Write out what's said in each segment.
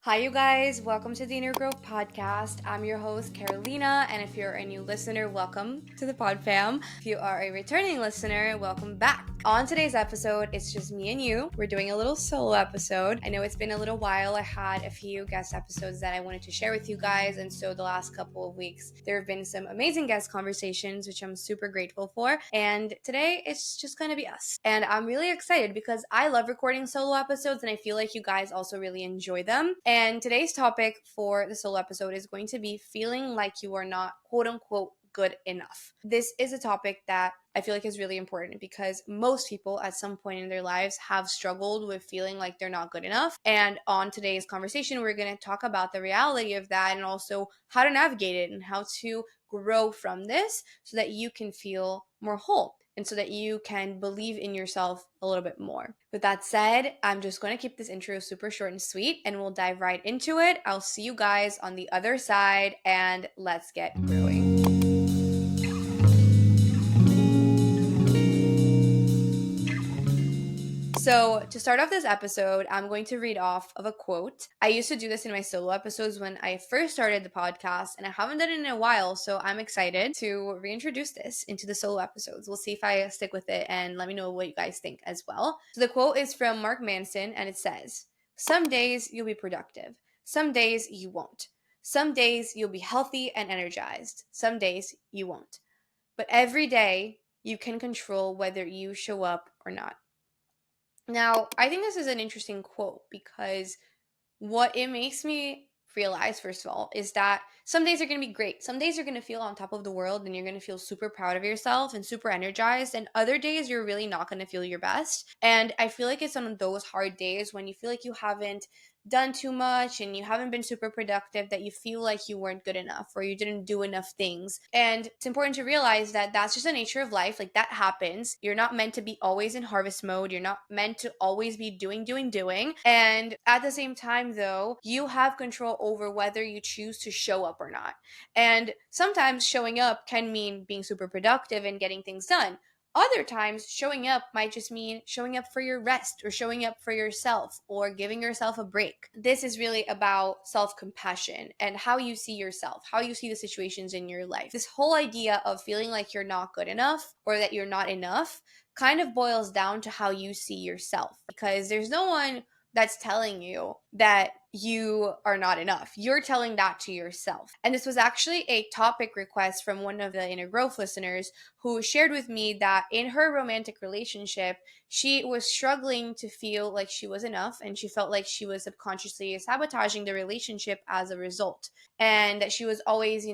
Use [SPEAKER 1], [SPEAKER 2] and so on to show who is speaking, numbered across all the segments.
[SPEAKER 1] Hi, you guys. Welcome to the Innergrowth podcast. I'm your host, Carolina, and if you're a new listener, welcome to the pod fam. If you are a returning listener, welcome back. On today's episode, it's just me and you. We're doing a little solo episode. I know it's been a little while. I had a few guest episodes that I wanted to share with you guys, and so the last couple of weeks, there have been some amazing guest conversations, which I'm super grateful for. And today, it's just gonna be us. And I'm really excited because I love recording solo episodes, and I feel like you guys also really enjoy them. And today's topic for the solo episode is going to be feeling like you are not quote unquote good enough. This is a topic that I feel like is really important because most people at some point in their lives have struggled with feeling like they're not good enough. And on today's conversation, we're going to talk about the reality of that and also how to navigate it and how to grow from this so that you can feel more whole and so that you can believe in yourself a little bit more. With that said, I'm just going to keep this intro super short and sweet and we'll dive right into it. I'll see you guys on the other side and let's get growing. So, to start off this episode, I'm going to read off of a quote. I used to do this in my solo episodes when I first started the podcast, and I haven't done it in a while, so I'm excited to reintroduce this into the solo episodes. We'll see if I stick with it, and let me know what you guys think as well. So, the quote is from Mark Manson, and it says, "Some days you'll be productive, some days you won't. Some days you'll be healthy and energized, some days you won't. But every day you can control whether you show up or not." Now, I think this is an interesting quote because what it makes me realize, first of all, is that some days are going to be great. Some days you're going to feel on top of the world and you're going to feel super proud of yourself and super energized. And other days you're really not going to feel your best. And I feel like it's on those hard days when you feel like you haven't done too much and you haven't been super productive that you feel like you weren't good enough or you didn't do enough things. And it's important to realize that that's just the nature of life. Like that happens. You're not meant to be always in harvest mode. You're not meant to always be doing. And at the same time, though, you have control over whether you choose to show up or not. And sometimes showing up can mean being super productive and getting things done. Other times, showing up might just mean showing up for your rest or showing up for yourself or giving yourself a break. This is really about self-compassion and how you see yourself, how you see the situations in your life. This whole idea of feeling like you're not good enough or that you're not enough kind of boils down to how you see yourself because there's no one that's telling you that you are not enough. You're telling that to yourself. And this was actually a topic request from one of the Inner Growth listeners who shared with me that in her romantic relationship, she was struggling to feel like she was enough and she felt like she was subconsciously sabotaging the relationship as a result. And that she was always,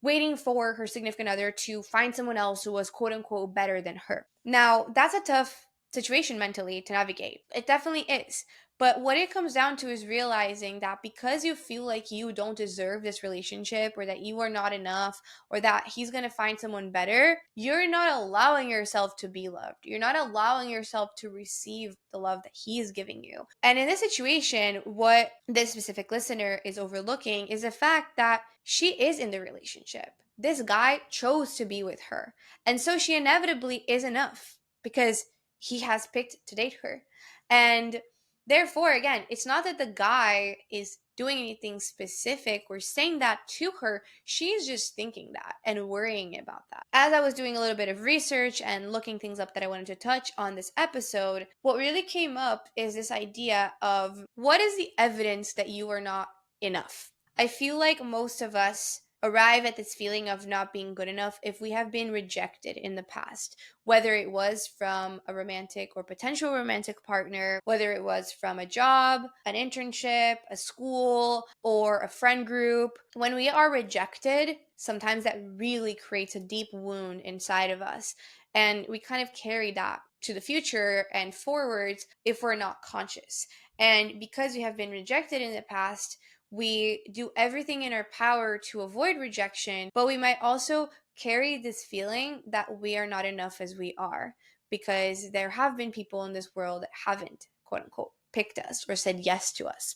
[SPEAKER 1] waiting for her significant other to find someone else who was quote unquote better than her. Now, that's a tough situation mentally to navigate. It definitely is. But what it comes down to is realizing that because you feel like you don't deserve this relationship or that you are not enough or that he's going to find someone better, you're not allowing yourself to be loved. You're not allowing yourself to receive the love that he is giving you. And in this situation, what this specific listener is overlooking is the fact that she is in the relationship. This guy chose to be with her. And so she inevitably is enough because he has picked to date her. And therefore, again, it's not that the guy is doing anything specific or saying that to her. She's just thinking that and worrying about that. As I was doing a little bit of research and looking things up that I wanted to touch on this episode, what really came up is this idea of what is the evidence that you are not enough? I feel like most of us arrive at this feeling of not being good enough if we have been rejected in the past, whether it was from a romantic or potential romantic partner, whether it was from a job, an internship, a school, or a friend group. When we are rejected, sometimes that really creates a deep wound inside of us. And we kind of carry that to the future and forwards if we're not conscious. And because we have been rejected in the past, we do everything in our power to avoid rejection, but we might also carry this feeling that we are not enough as we are because there have been people in this world that haven't, quote unquote, picked us or said yes to us.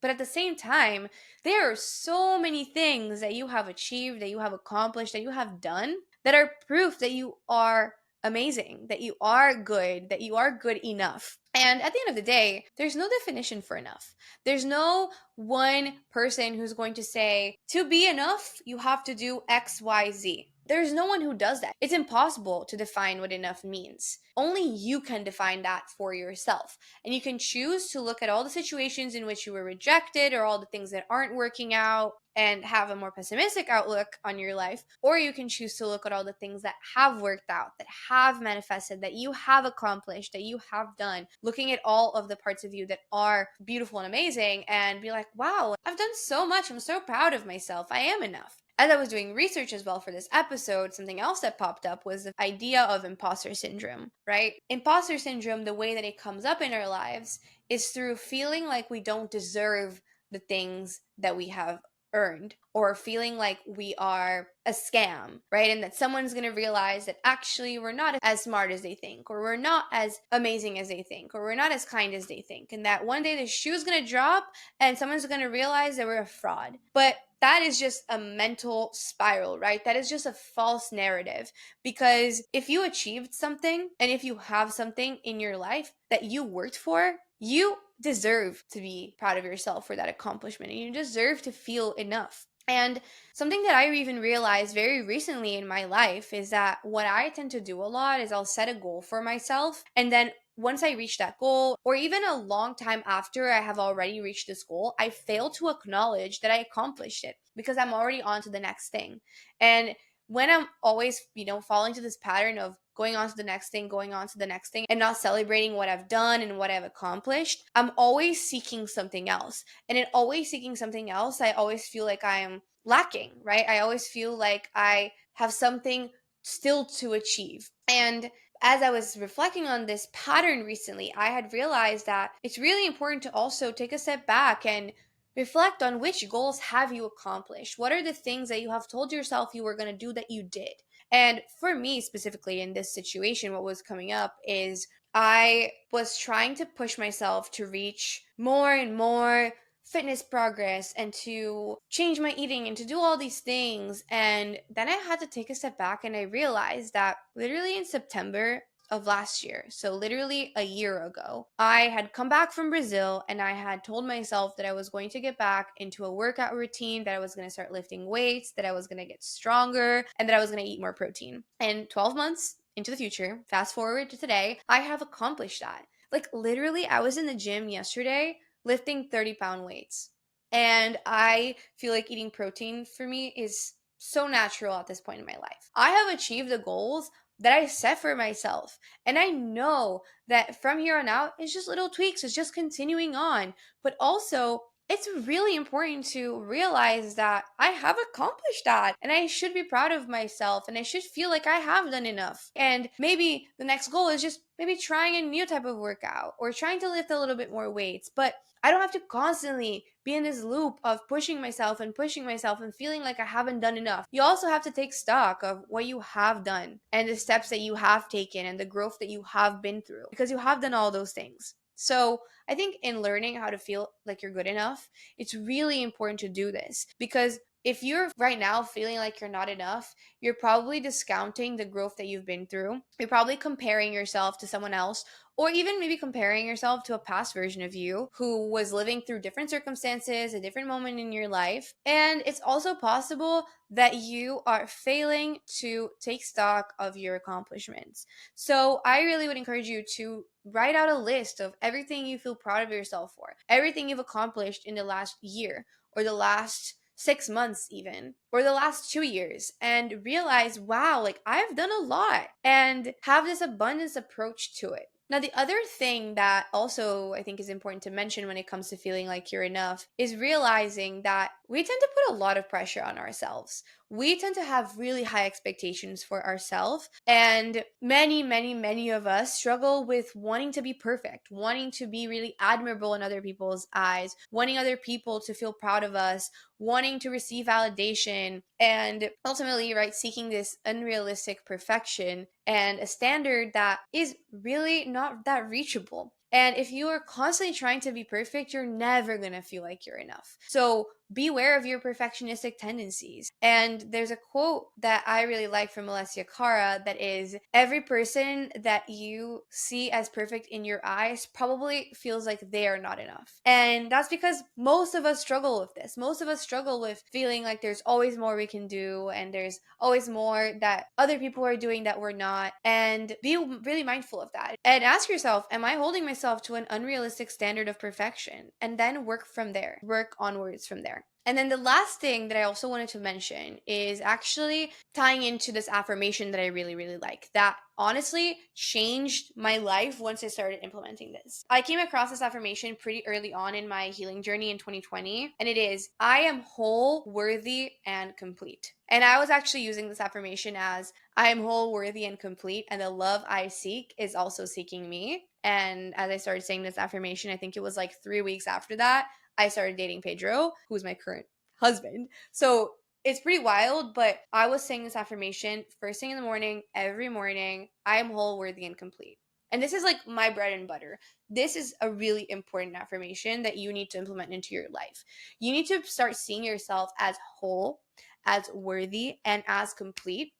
[SPEAKER 1] But at the same time, there are so many things that you have achieved, that you have accomplished, that you have done that are proof that you are amazing, that you are good enough. And at the end of the day, there's no definition for enough. There's no one person who's going to say, to be enough, you have to do X, Y, Z. There's no one who does that. It's impossible to define what enough means. Only you can define that for yourself. And you can choose to look at all the situations in which you were rejected or all the things that aren't working out and have a more pessimistic outlook on your life, or you can choose to look at all the things that have worked out, that have manifested, that you have accomplished, that you have done, looking at all of the parts of you that are beautiful and amazing and be like, wow, I've done so much. I'm so proud of myself. I am enough. As I was doing research as well for this episode, something else that popped up was the idea of imposter syndrome, right? Imposter syndrome, the way that it comes up in our lives is through feeling like we don't deserve the things that we have earned, or feeling like we are a scam, right? And that someone's going to realize that actually we're not as smart as they think, or we're not as amazing as they think, or we're not as kind as they think. And that one day the shoe's going to drop and someone's going to realize that we're a fraud. But that is just a mental spiral, right? That is just a false narrative. Because if you achieved something and if you have something in your life that you worked for, you deserve to be proud of yourself for that accomplishment, and you deserve to feel enough. And something that I even realized very recently in my life is that what I tend to do a lot is I'll set a goal for myself, and then once I reach that goal, or even a long time after I have already reached this goal, I fail to acknowledge that I accomplished it because I'm already on to the next thing. And when I'm always, falling to this pattern of going on to the next thing, going on to the next thing, and not celebrating what I've done and what I've accomplished, I'm always seeking something else. And in always seeking something else, I always feel like I am lacking, right? I always feel like I have something still to achieve. And as I was reflecting on this pattern recently, I had realized that it's really important to also take a step back and reflect on which goals have you accomplished. What are the things that you have told yourself you were going to do that you did? And for me specifically in this situation, what was coming up is I was trying to push myself to reach more and more fitness progress and to change my eating and to do all these things. And then I had to take a step back and I realized that literally in September of last year, so literally a year ago, I had come back from Brazil and I had told myself that I was going to get back into a workout routine, that I was going to start lifting weights, that I was going to get stronger, and that I was going to eat more protein. And 12 months into the future, fast forward to today, I have accomplished that. Like literally, I was in the gym yesterday lifting 30-pound weights. And I feel like eating protein for me is so natural at this point in my life. I have achieved the goals that I set for myself. And I know that from here on out, it's just little tweaks, it's just continuing on. But also, it's really important to realize that I have accomplished that and I should be proud of myself and I should feel like I have done enough. And maybe the next goal is just maybe trying a new type of workout or trying to lift a little bit more weights. But I don't have to constantly be in this loop of pushing myself and feeling like I haven't done enough. You also have to take stock of what you have done and the steps that you have taken and the growth that you have been through because you have done all those things. So I think in learning how to feel like you're good enough, it's really important to do this because if you're right now feeling like you're not enough, you're probably discounting the growth that you've been through. You're probably comparing yourself to someone else, or even maybe comparing yourself to a past version of you who was living through different circumstances, a different moment in your life. And it's also possible that you are failing to take stock of your accomplishments. So I really would encourage you to write out a list of everything you feel proud of yourself for, everything you've accomplished in the last year or the last 6 months even, or the last 2 years, and realize, wow, like I've done a lot, and have this abundance approach to it. Now, the other thing that also I think is important to mention when it comes to feeling like you're enough is realizing that we tend to put a lot of pressure on ourselves. We tend to have really high expectations for ourselves, and many of us struggle with wanting to be perfect, wanting to be really admirable in other people's eyes, wanting other people to feel proud of us, wanting to receive validation, and ultimately, right, seeking this unrealistic perfection and a standard that is really not that reachable. And if you are constantly trying to be perfect, you're never going to feel like you're enough. So beware of your perfectionistic tendencies. And there's a quote that I really like from Caro that is, every person that you see as perfect in your eyes probably feels like they are not enough. And that's because most of us struggle with this. Most of us struggle with feeling like there's always more we can do, and there's always more that other people are doing that we're not. And be really mindful of that. And ask yourself, am I holding myself to an unrealistic standard of perfection? And then work from there. Work onwards from there. And then the last thing that I also wanted to mention is actually tying into this affirmation that I really, really like, that honestly changed my life once I started implementing this. I came across this affirmation pretty early on in my healing journey in 2020, and it is, I am whole, worthy, and complete. And I was actually using this affirmation as, I am whole, worthy, and complete, and the love I seek is also seeking me. And as I started saying this affirmation, I think it was like 3 weeks after that, I started dating Pedro, who's my current husband. So it's pretty wild, but I was saying this affirmation first thing in the morning, every morning. I am whole, worthy, and complete. And this is like my bread and butter. This is a really important affirmation that you need to implement into your life. You need to start seeing yourself as whole, as worthy, and as complete.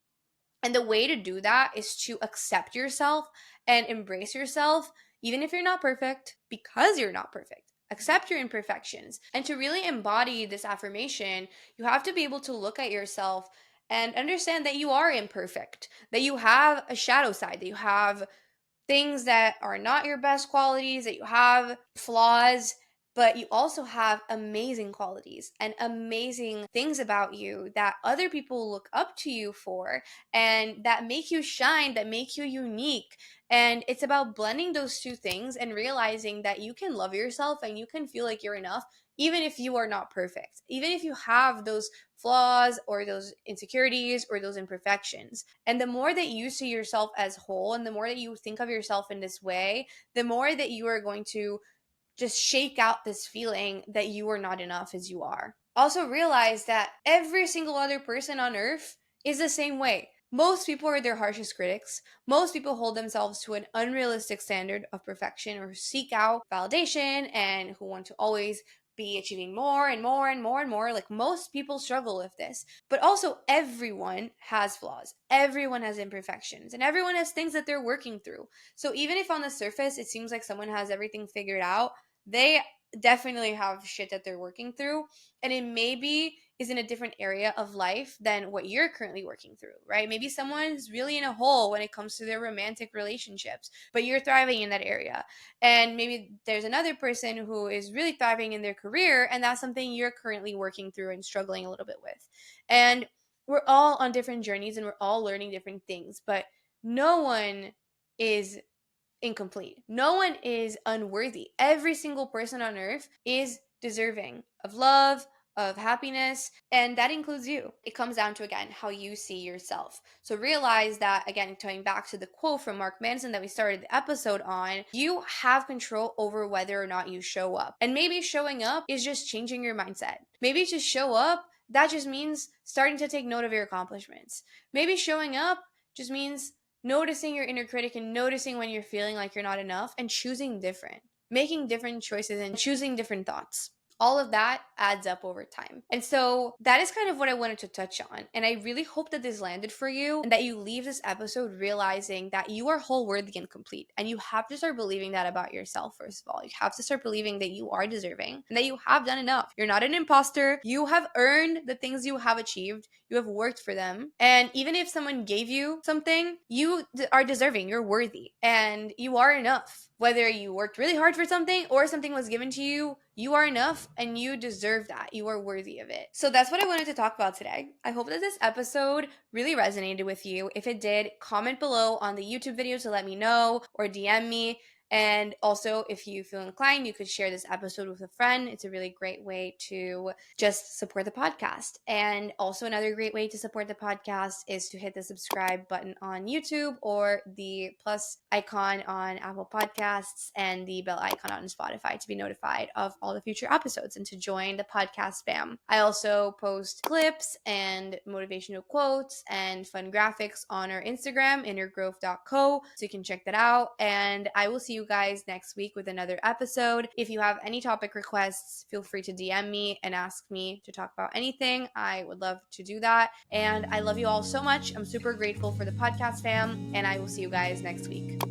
[SPEAKER 1] And the way to do that is to accept yourself and embrace yourself, even if you're not perfect, because you're not perfect. Accept your imperfections. And to really embody this affirmation, you have to be able to look at yourself and understand that you are imperfect, that you have a shadow side, that you have things that are not your best qualities, that you have flaws, but you also have amazing qualities and amazing things about you that other people look up to you for, and that make you shine, that make you unique. And it's about blending those two things and realizing that you can love yourself and you can feel like you're enough, even if you are not perfect, even if you have those flaws or those insecurities or those imperfections. And the more that you see yourself as whole and the more that you think of yourself in this way, the more that you are going to just shake out this feeling that you are not enough as you are. Also realize that every single other person on earth is the same way. Most people are their harshest critics. Most people hold themselves to an unrealistic standard of perfection or seek out validation and who want to always be achieving more and more and more and more. Like, most people struggle with this. But also, everyone has flaws. Everyone has imperfections. And everyone has things that they're working through. So even if on the surface it seems like someone has everything figured out, they definitely have shit that they're working through. And it maybe is in a different area of life than what you're currently working through, right? Maybe someone's really in a hole when it comes to their romantic relationships, but you're thriving in that area. And maybe there's another person who is really thriving in their career, and that's something you're currently working through and struggling a little bit with. And we're all on different journeys and we're all learning different things, but no one is incomplete. No one is unworthy. Every single person on earth is deserving of love, of happiness, and that includes you. It comes down to, again, how you see yourself. So realize that, again, coming back to the quote from Mark Manson that we started the episode on, you have control over whether or not you show up. And maybe showing up is just changing your mindset. Maybe just show up, that just means starting to take note of your accomplishments. Maybe showing up just means noticing your inner critic and noticing when you're feeling like you're not enough and choosing different, making different choices and choosing different thoughts. All of that adds up over time. And so that is kind of what I wanted to touch on. And I really hope that this landed for you and that you leave this episode realizing that you are whole, worthy, and complete. And you have to start believing that about yourself, first of all. You have to start believing that you are deserving and that you have done enough. You're not an imposter. You have earned the things you have achieved. You have worked for them. And even if someone gave you something, you are deserving. You're worthy. And you are enough. Whether you worked really hard for something or something was given to you, you are enough and you deserve that. You are worthy of it. So that's what I wanted to talk about today. I hope that this episode really resonated with you. If it did, comment below on the YouTube video to let me know, or DM me. And also, if you feel inclined, you could share this episode with a friend. It's a really great way to just support the podcast. And also, another great way to support the podcast is to hit the subscribe button on YouTube, or the plus icon on Apple Podcasts and the bell icon on Spotify to be notified of all the future episodes and to join the podcast spam. I also post clips and motivational quotes and fun graphics on our Instagram, innergrowth.co, so you can check that out. And I will see you you guys next week with another episode. If you have any topic requests, feel free to DM me and ask me to talk about anything. I would love to do that. And I love you all so much. I'm super grateful for the podcast fam, and I will see you guys next week.